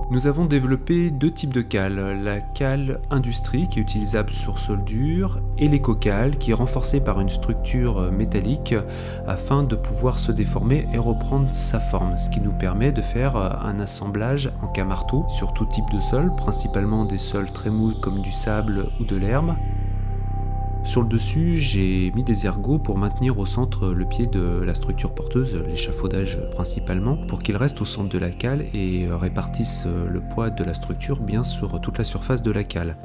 Nous avons développé deux types de cales, la cale industrie qui est utilisable sur sol dur et l'éco-cale qui est renforcée par une structure métallique afin de pouvoir se déformer et reprendre sa forme, ce qui nous permet de faire un assemblage en cas-marteau sur tout type de sol, principalement des sols très mous comme du sable ou de l'herbe. Sur le dessus, j'ai mis des ergots pour maintenir au centre le pied de la structure porteuse, l'échafaudage principalement, pour qu'il reste au centre de la cale et répartisse le poids de la structure bien sur toute la surface de la cale.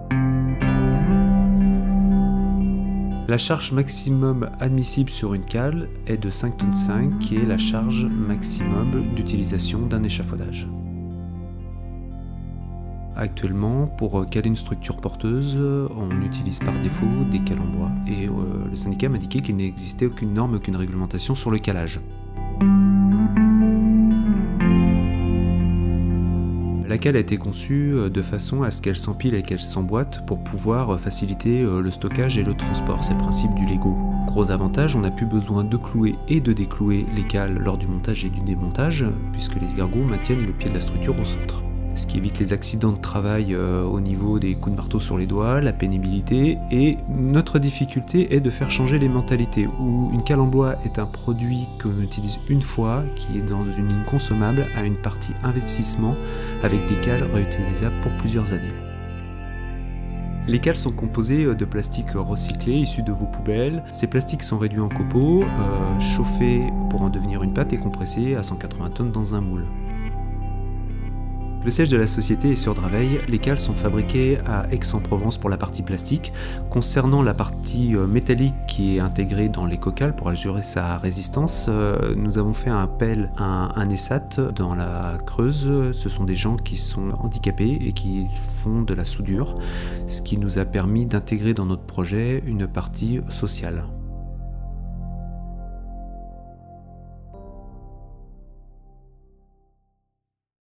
La charge maximum admissible sur une cale est de 5,5 tonnes, qui est la charge maximum d'utilisation d'un échafaudage. Actuellement, pour caler une structure porteuse, on utilise par défaut des cales en bois et le syndicat m'a indiqué qu'il n'existait aucune norme, aucune réglementation sur le calage. La cale a été conçue de façon à ce qu'elle s'empile et qu'elle s'emboîte pour pouvoir faciliter le stockage et le transport, c'est le principe du Lego. Gros avantage, on n'a plus besoin de clouer et de déclouer les cales lors du montage et du démontage, puisque les ergots maintiennent le pied de la structure au centre. Ce qui évite les accidents de travail au niveau des coups de marteau sur les doigts, la pénibilité, et notre difficulté est de faire changer les mentalités, où une cale en bois est un produit qu'on utilise une fois, qui est dans une ligne consommable, à une partie investissement, avec des cales réutilisables pour plusieurs années. Les cales sont composées de plastique recyclé issu de vos poubelles. Ces plastiques sont réduits en copeaux, chauffés pour en devenir une pâte et compressés à 180 tonnes dans un moule. Le siège de la société est sur Draveil. Les cales sont fabriquées à Aix-en-Provence pour la partie plastique. Concernant la partie métallique qui est intégrée dans l'éco-cale pour assurer sa résistance, nous avons fait un appel à un ESAT dans la Creuse. Ce sont des gens qui sont handicapés et qui font de la soudure, ce qui nous a permis d'intégrer dans notre projet une partie sociale.